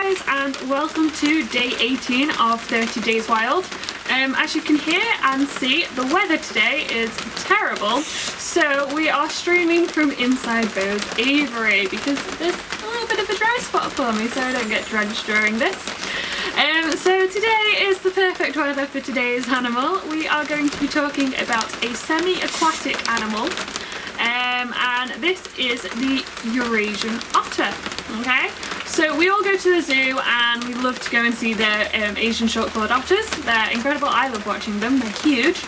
guys, and welcome to day 18 of 30 Days Wild. As you can hear and see, the weather today is terrible, so we are streaming from inside Bo's aviary because there's a little bit of a dry spot for me so I don't get drenched during this. So today is the perfect weather for today's animal. We are going to be talking about a semi-aquatic animal, and this is the Eurasian otter. Okay, so we all go to the zoo and we love to go and see the Asian short-clawed otters. They're incredible. I love watching them. They're huge.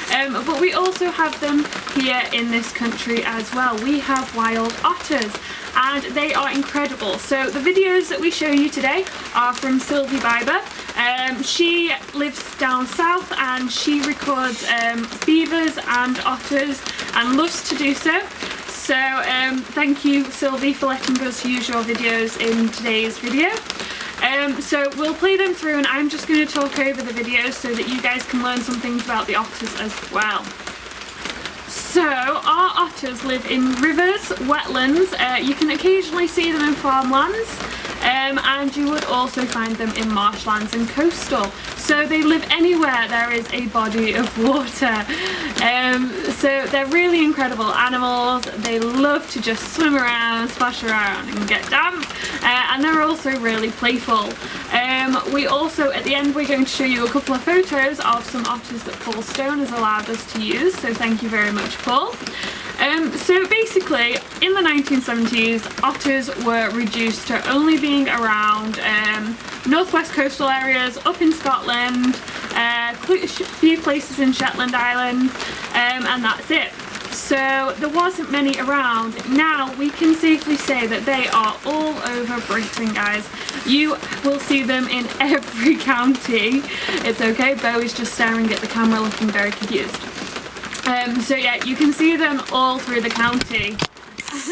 But we also have them here in this country as well. We have wild otters and they are incredible. So the videos that we show you today are from Sylvie Biber. She lives down south and she records beavers and otters and loves to do so. So thank you, Sylvie, for letting us use your videos in today's video. So we'll play them through and I'm just going to talk over the videos so that you guys can learn some things about the otters as well. So our otters live in rivers, wetlands, you can occasionally see them in farmlands, and you would also find them in marshlands and coastal. So they live anywhere there is a body of water. So they're really incredible animals. They love to just swim around, splash around and get damp, and they're also really playful. We also, at the end, we're going to show you a couple of photos of some otters that Paul Stone has allowed us to use, so thank you very much, Paul. So basically, in the 1970s, otters were reduced to only being around northwest coastal areas, up in Scotland, a few places in Shetland Islands, and that's it. So there wasn't many around. Now we can safely say that they are all over Britain, guys. You will see them in every county. It's okay, Bo is just staring at the camera looking very confused. So yeah, you can see them all through the county.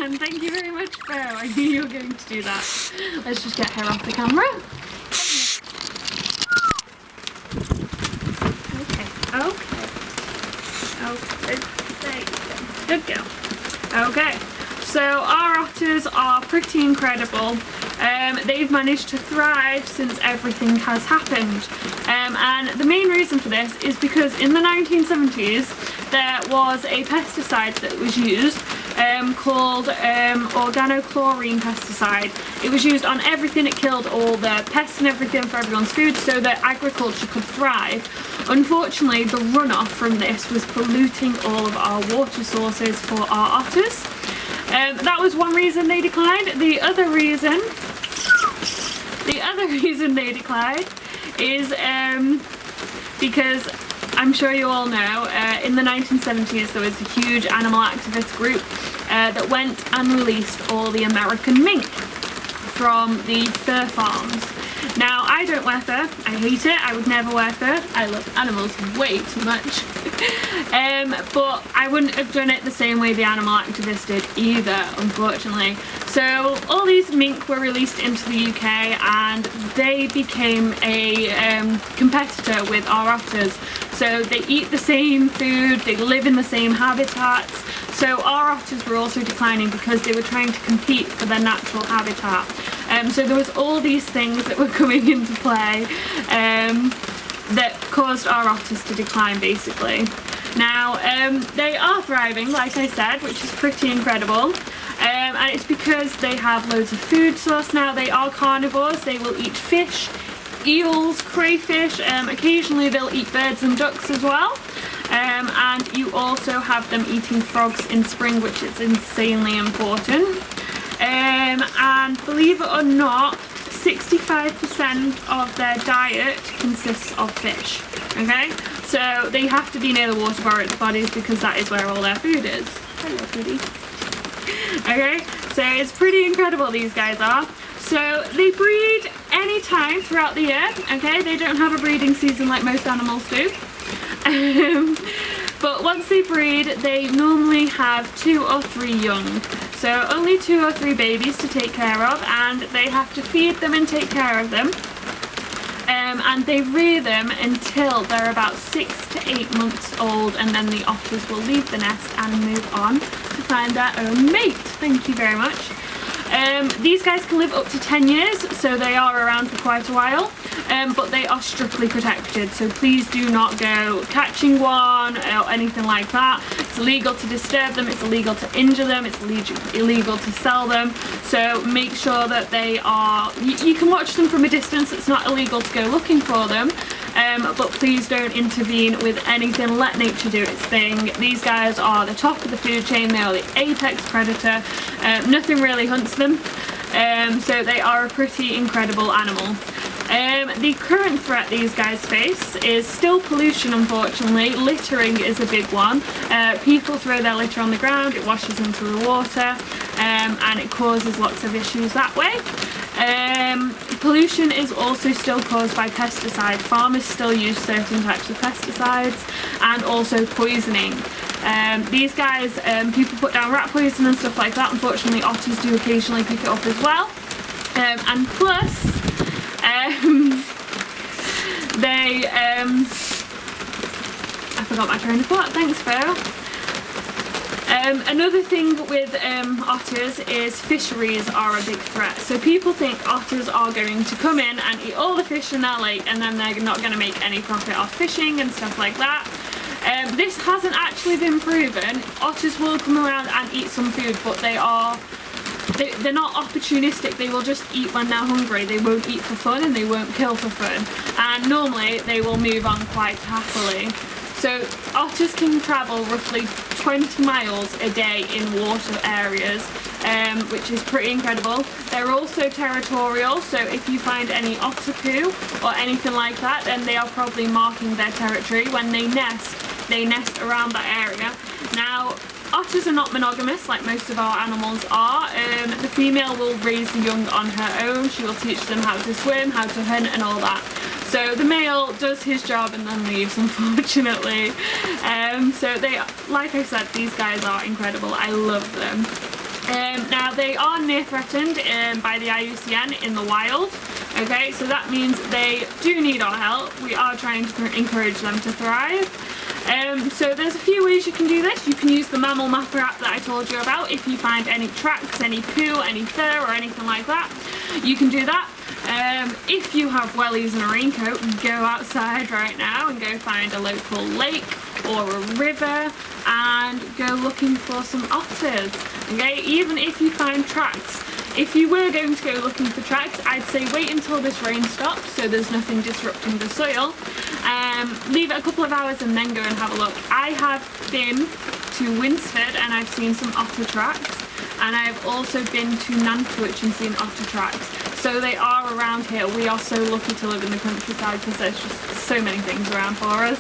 And thank you very much, Bo. I knew you were going to do that. Let's just get her off the camera. Okay. Good girl. Okay, so our otters are pretty incredible. They've managed to thrive since everything has happened. And the main reason for this is because in the 1970s there was a pesticide that was used called organochlorine pesticide. It was used on everything. It killed all the pests and everything for everyone's food so that agriculture could thrive. Unfortunately, the runoff from this was polluting all of our water sources for our otters. That was one reason they declined. The other reason they declined is because I'm sure you all know, in the 1970s there was a huge animal activist group that went and released all the American mink from the fur farms. Now, I don't wear fur. I hate it. I would never wear fur. I love animals way too much. But I wouldn't have done it the same way the animal activists did either, unfortunately. So all these mink were released into the UK and they became a competitor with our otters. So they eat the same food, they live in the same habitats. So our otters were also declining because they were trying to compete for their natural habitat. So there was all these things that were coming into play that caused our otters to decline, basically. Now, they are thriving, like I said, which is pretty incredible. And it's because they have loads of food source now. They are carnivores. They will eat fish, eels, crayfish. Occasionally they'll eat birds and ducks as well. And you also have them eating frogs in spring, which is insanely important. And believe it or not, 65% of their diet consists of fish. Okay, so they have to be near the water bodies because that is where all their food is. Hello, kitty. Okay, so it's pretty incredible, these guys are. So they breed any time throughout the year. Okay, they don't have a breeding season like most animals do. But once they breed, they normally have 2 or 3 young. So only 2 or 3 babies to take care of, and they have to feed them and take care of them. And they rear them until they're about 6 to 8 months old, and then the otters will leave the nest and move on to find their own mate. Thank you very much. These guys can live up to 10 years, so they are around for quite a while, but they are strictly protected, so please do not go catching one or anything like that. It's illegal to disturb them, it's illegal to injure them, it's illegal to sell them, so make sure that they are, you can watch them from a distance, it's not illegal to go looking for them, but please don't intervene with anything, let nature do its thing. These guys are the top of the food chain, they are the apex predator, nothing really hunts them, so they are a pretty incredible animal. The current threat these guys face is still pollution, unfortunately. Littering is a big one. People throw their litter on the ground, it washes into the water, and it causes lots of issues that way. Pollution is also still caused by pesticides. Farmers still use certain types of pesticides, and also poisoning. These guys, people put down rat poison and stuff like that. Unfortunately, otters do occasionally pick it up as well. And plus, I forgot my train of thought, thanks Phil. Another thing with otters is fisheries are a big threat. So people think otters are going to come in and eat all the fish in their lake, and then they're not going to make any profit off fishing and stuff like that. This hasn't actually been proven. Otters will come around and eat some food, but they're not opportunistic. They will just eat when they're hungry. They won't eat for fun, and they won't kill for fun. And normally they will move on quite happily. So otters can travel roughly 20 miles a day in water areas, which is pretty incredible. They're also territorial, so if you find any otter poo or anything like that, then they are probably marking their territory. When they nest around that area. Now, otters are not monogamous like most of our animals are. The female will raise the young on her own. She will teach them how to swim, how to hunt and all that. So the male does his job and then leaves, unfortunately. So they, like I said, these guys are incredible. I love them. Now they are near threatened by the IUCN in the wild. Okay, so that means they do need our help. We are trying to encourage them to thrive. So there's a few ways you can do this. You can use the Mammal Mapper app that I told you about. If you find any tracks, any poo, any fur or anything like that, you can do that. If you have wellies and a raincoat, go outside right now and go find a local lake or a river and go looking for some otters. Okay, even if you find tracks. If you were going to go looking for tracks, I'd say wait until this rain stops so there's nothing disrupting the soil. Leave it a couple of hours and then go and have a look. I have been to Winsford and I've seen some otter tracks, and I've also been to Nantwich and seen otter tracks. So they are around here. We are so lucky to live in the countryside because there's just so many things around for us.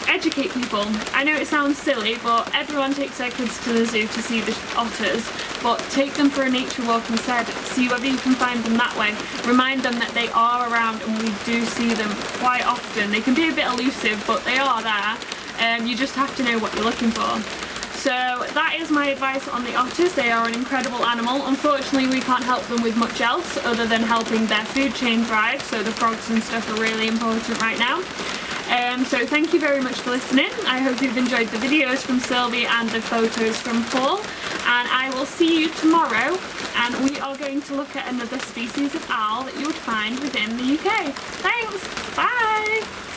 Educate people. I know it sounds silly, but everyone takes their kids to the zoo to see the otters, but take them for a nature walk instead. See whether you can find them that way. Remind them that they are around and we do see them quite often. They can be a bit elusive, but they are there. You just have to know what you're looking for. So that is my advice on the otters. They are an incredible animal. Unfortunately, we can't help them with much else other than helping their food chain thrive, so the frogs and stuff are really important right now. So thank you very much for listening. I hope you've enjoyed the videos from Sylvie and the photos from Paul, and I will see you tomorrow, and we are going to look at another species of owl that you would find within the UK. Thanks, bye!